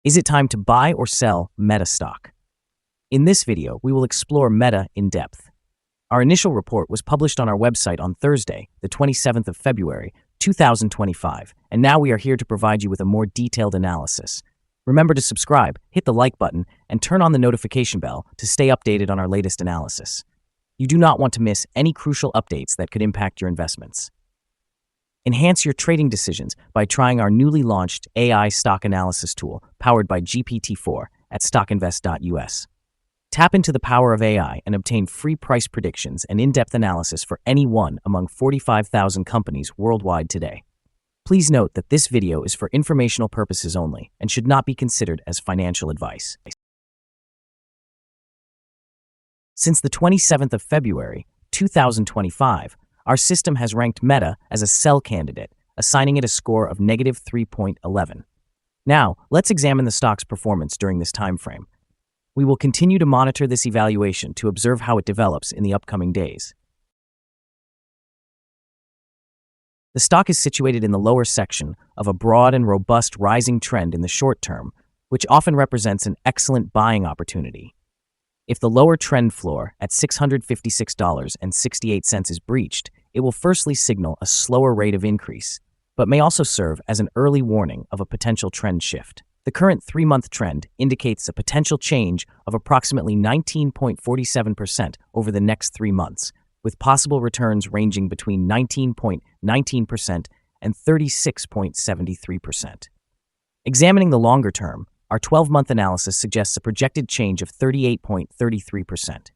Is it time to buy or sell Meta stock? In this video, we will explore Meta in depth. Our initial report was published on our website on Thursday, the 27th of February, 2025, and now we are here to provide you with a more detailed analysis. Remember to subscribe, hit the like button, and turn on the notification bell to stay updated on our latest analysis. You do not want to miss any crucial updates that could impact your investments. Enhance your trading decisions by trying our newly launched AI stock analysis tool powered by GPT-4 at StockInvest.us. Tap into the power of AI and obtain free price predictions and in-depth analysis for any one among 45,000 companies worldwide today. Please note that this video is for informational purposes only and should not be considered as financial advice. Since the 27th of February, 2025, our system has ranked Meta as a sell candidate, assigning it a score of -3.11. Now, let's examine the stock's performance during this time frame. We will continue to monitor this evaluation to observe how it develops in the upcoming days. The stock is situated in the lower section of a broad and robust rising trend in the short term, which often represents an excellent buying opportunity. If the lower trend floor at $656.68 is breached, it will firstly signal a slower rate of increase, but may also serve as an early warning of a potential trend shift. The current 3-month trend indicates a potential change of approximately 19.47% over the next 3 months, with possible returns ranging between 19.19% and 36.73%. Examining the longer term, our 12-month analysis suggests a projected change of 38.33%.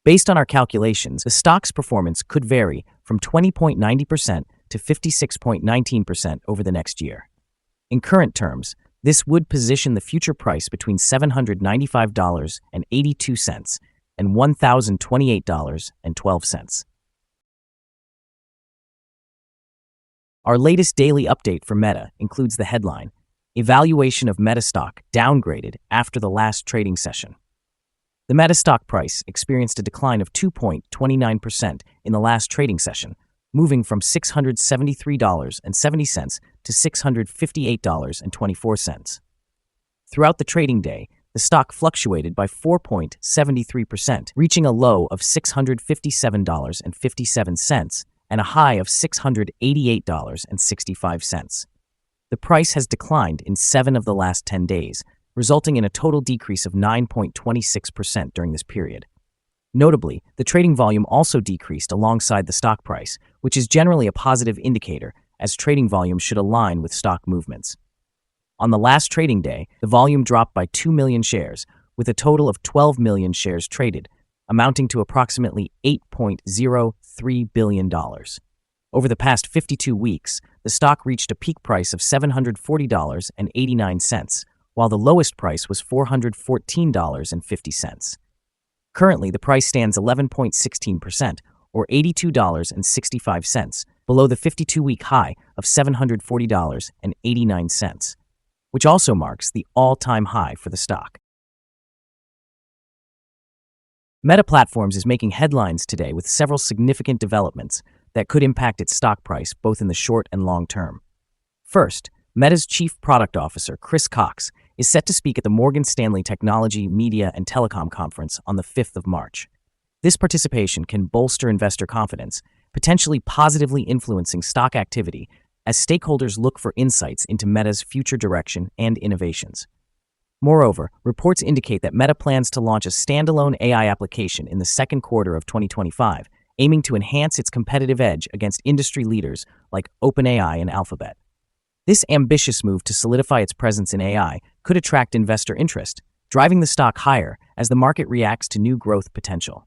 Based on our calculations, the stock's performance could vary from 20.90% to 56.19% over the next year. In current terms, this would position the future price between $795.82 and $1,028.12. Our latest daily update for Meta includes the headline, "Evaluation of Meta stock downgraded after the last trading session." The Meta stock price experienced a decline of 2.29% in the last trading session, moving from $673.70 to $658.24. Throughout the trading day, the stock fluctuated by 4.73%, reaching a low of $657.57 and a high of $688.65. The price has declined in 7 of the last 10 days, resulting in a total decrease of 9.26% during this period. Notably, the trading volume also decreased alongside the stock price, which is generally a positive indicator, as trading volume should align with stock movements. On the last trading day, the volume dropped by 2 million shares, with a total of 12 million shares traded, amounting to approximately $8.03 billion. Over the past 52 weeks, the stock reached a peak price of $740.89, while the lowest price was $414.50. Currently, the price stands 11.16%, or $82.65, below the 52-week high of $740.89, which also marks the all-time high for the stock. Meta Platforms is making headlines today with several significant developments that could impact its stock price both in the short and long term. First, Meta's Chief Product Officer, Chris Cox, is set to speak at the Morgan Stanley Technology, Media, and Telecom Conference on the 5th of March. This participation can bolster investor confidence, potentially positively influencing stock activity as stakeholders look for insights into Meta's future direction and innovations. Moreover, reports indicate that Meta plans to launch a standalone AI application in the second quarter of 2025, aiming to enhance its competitive edge against industry leaders like OpenAI and Alphabet. This ambitious move to solidify its presence in AI could attract investor interest, driving the stock higher as the market reacts to new growth potential.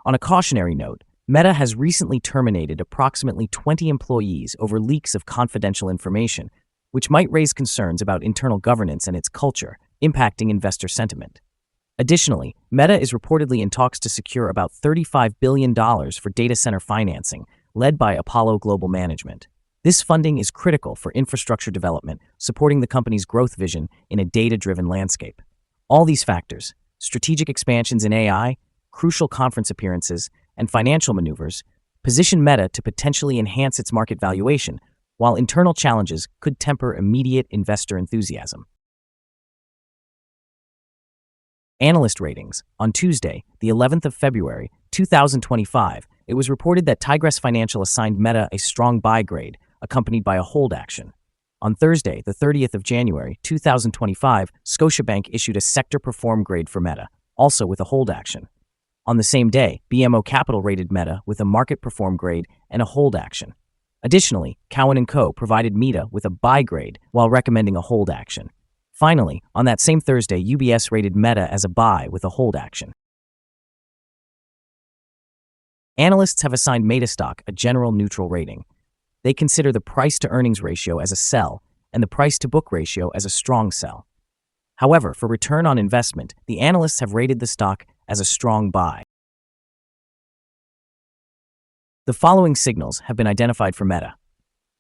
On a cautionary note, Meta has recently terminated approximately 20 employees over leaks of confidential information, which might raise concerns about internal governance and its culture, impacting investor sentiment. Additionally, Meta is reportedly in talks to secure about $35 billion for data center financing, led by Apollo Global Management. This funding is critical for infrastructure development, supporting the company's growth vision in a data-driven landscape. All these factors, strategic expansions in AI, crucial conference appearances, and financial maneuvers, position Meta to potentially enhance its market valuation, while internal challenges could temper immediate investor enthusiasm. Analyst ratings. On Tuesday, the 11th of February, 2025, it was reported that Tigress Financial assigned Meta a strong buy grade, accompanied by a hold action. On Thursday, the 30th of January, 2025, Scotiabank issued a sector perform grade for Meta, also with a hold action. On the same day, BMO Capital rated Meta with a market perform grade and a hold action. Additionally, Cowen & Co. provided Meta with a buy grade while recommending a hold action. Finally, on that same Thursday, UBS rated Meta as a buy with a hold action. Analysts have assigned Meta stock a general neutral rating. They consider the price-to-earnings ratio as a sell and the price-to-book ratio as a strong sell. However, for return on investment, the analysts have rated the stock as a strong buy. The following signals have been identified for Meta.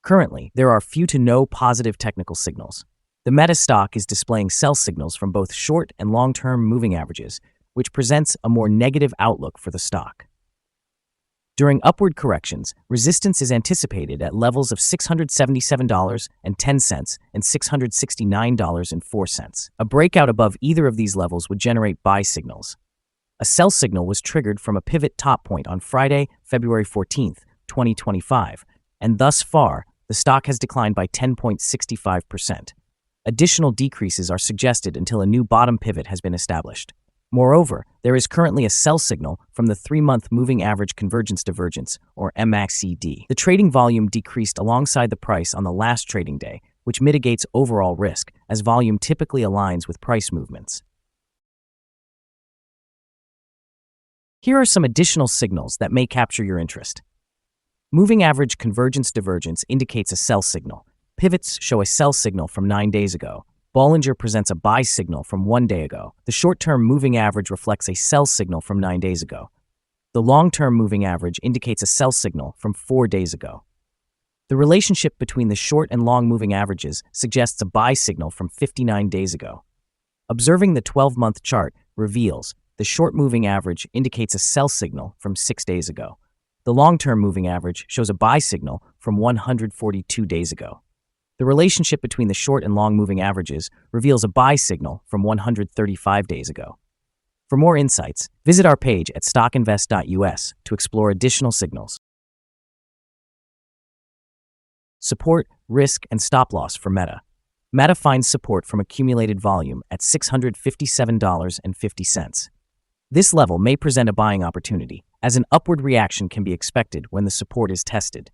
Currently, there are few to no positive technical signals. The Meta stock is displaying sell signals from both short and long-term moving averages, which presents a more negative outlook for the stock. During upward corrections, resistance is anticipated at levels of $677.10 and $669.04. A breakout above either of these levels would generate buy signals. A sell signal was triggered from a pivot top point on Friday, February 14, 2025, and thus far, the stock has declined by 10.65%. Additional decreases are suggested until a new bottom pivot has been established. Moreover, there is currently a sell signal from the 3-month moving average convergence divergence, or MACD. The trading volume decreased alongside the price on the last trading day, which mitigates overall risk, as volume typically aligns with price movements. Here are some additional signals that may capture your interest. Moving average convergence divergence indicates a sell signal. Pivots show a sell signal from 9 days ago. Bollinger presents a buy signal from 1 day ago. The short-term moving average reflects a sell signal from 9 days ago. The long-term moving average indicates a sell signal from 4 days ago. The relationship between the short and long moving averages suggests a buy signal from 59 days ago. Observing the 12-month chart reveals the short moving average indicates a sell signal from 6 days ago. The long-term moving average shows a buy signal from 142 days ago. The relationship between the short and long moving averages reveals a buy signal from 135 days ago. For more insights, visit our page at StockInvest.us to explore additional signals. Support, risk, and stop loss for Meta. Meta finds support from accumulated volume at $657.50. This level may present a buying opportunity, as an upward reaction can be expected when the support is tested.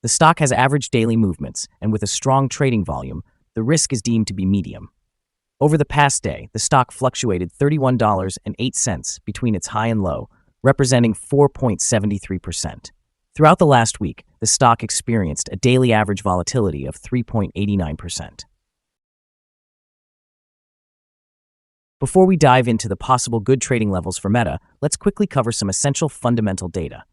The stock has average daily movements, and with a strong trading volume, the risk is deemed to be medium. Over the past day, the stock fluctuated $31.08 between its high and low, representing 4.73%. Throughout the last week, the stock experienced a daily average volatility of 3.89%. Before we dive into the possible good trading levels for Meta, let's quickly cover some essential fundamental data.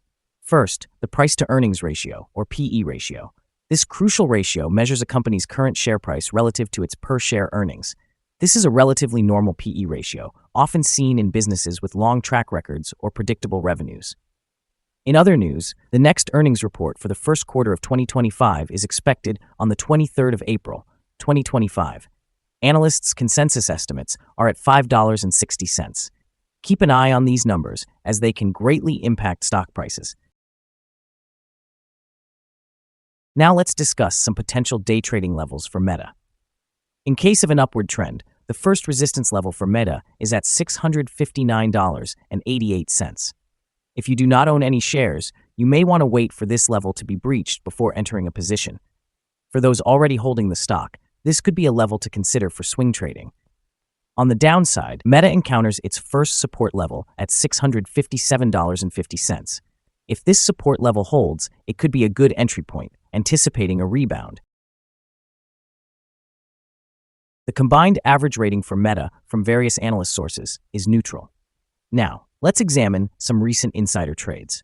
First, the price-to-earnings ratio, or PE ratio. This crucial ratio measures a company's current share price relative to its per-share earnings. This is a relatively normal PE ratio, often seen in businesses with long track records or predictable revenues. In other news, the next earnings report for the first quarter of 2025 is expected on the 23rd of April, 2025. Analysts' consensus estimates are at $5.60. Keep an eye on these numbers, as they can greatly impact stock prices. Now let's discuss some potential day trading levels for Meta. In case of an upward trend, the first resistance level for Meta is at $659.88. If you do not own any shares, you may want to wait for this level to be breached before entering a position. For those already holding the stock, this could be a level to consider for swing trading. On the downside, Meta encounters its first support level at $657.50. If this support level holds, it could be a good entry point, anticipating a rebound. The combined average rating for Meta from various analyst sources is neutral. Now, let's examine some recent insider trades.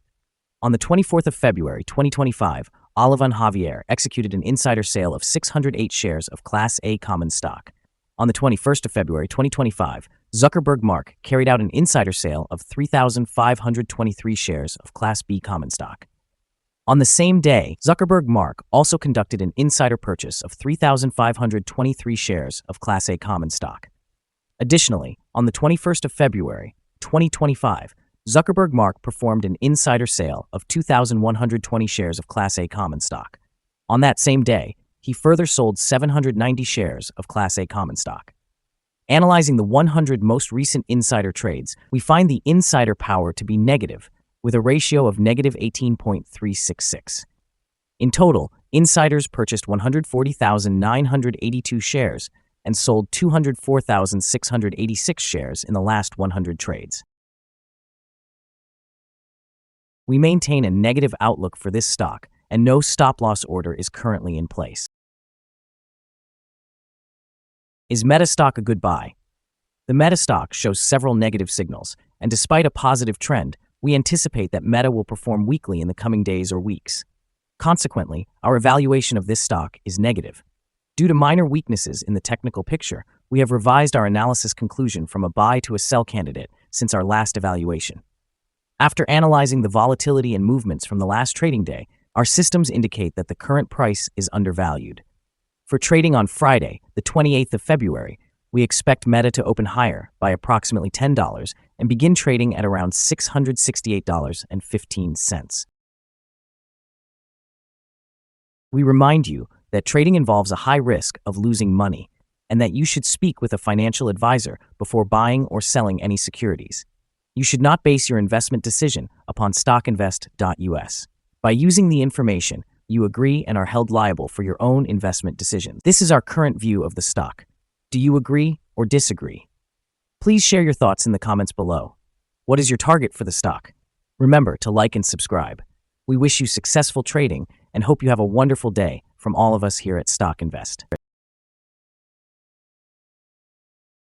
On the 24th of February 2025, Olivan Javier executed an insider sale of 608 shares of Class A common stock. On the 21st of February 2025, Zuckerberg Mark carried out an insider sale of 3,523 shares of Class B common stock. On the same day, Zuckerberg Mark also conducted an insider purchase of 3,523 shares of Class A common stock. Additionally, On the 21st of February, 2025, Zuckerberg Mark performed an insider sale of 2,120 shares of Class A common stock. On that same day, he further sold 790 shares of Class A common stock. Analyzing the 100 most recent insider trades, we find the insider power to be negative, with a ratio of negative 18.366. In total, insiders purchased 140,982 shares and sold 204,686 shares in the last 100 trades. We maintain a negative outlook for this stock, and no stop-loss order is currently in place. Is Meta stock a good buy? The Meta stock shows several negative signals, and despite a positive trend, we anticipate that Meta will perform weakly in the coming days or weeks. Consequently, our evaluation of this stock is negative. Due to minor weaknesses in the technical picture, we have revised our analysis conclusion from a buy to a sell candidate since our last evaluation. After analyzing the volatility and movements from the last trading day, our systems indicate that the current price is undervalued. For trading on Friday, the 28th of February, we expect Meta to open higher by approximately $10 and begin trading at around $668.15. We remind you that trading involves a high risk of losing money and that you should speak with a financial advisor before buying or selling any securities. You should not base your investment decision upon StockInvest.us. By using the information, you agree and are held liable for your own investment decisions. This is our current view of the stock. Do you agree or disagree? Please share your thoughts in the comments below. What is your target for the stock? Remember to like and subscribe. We wish you successful trading and hope you have a wonderful day from all of us here at Stock Invest.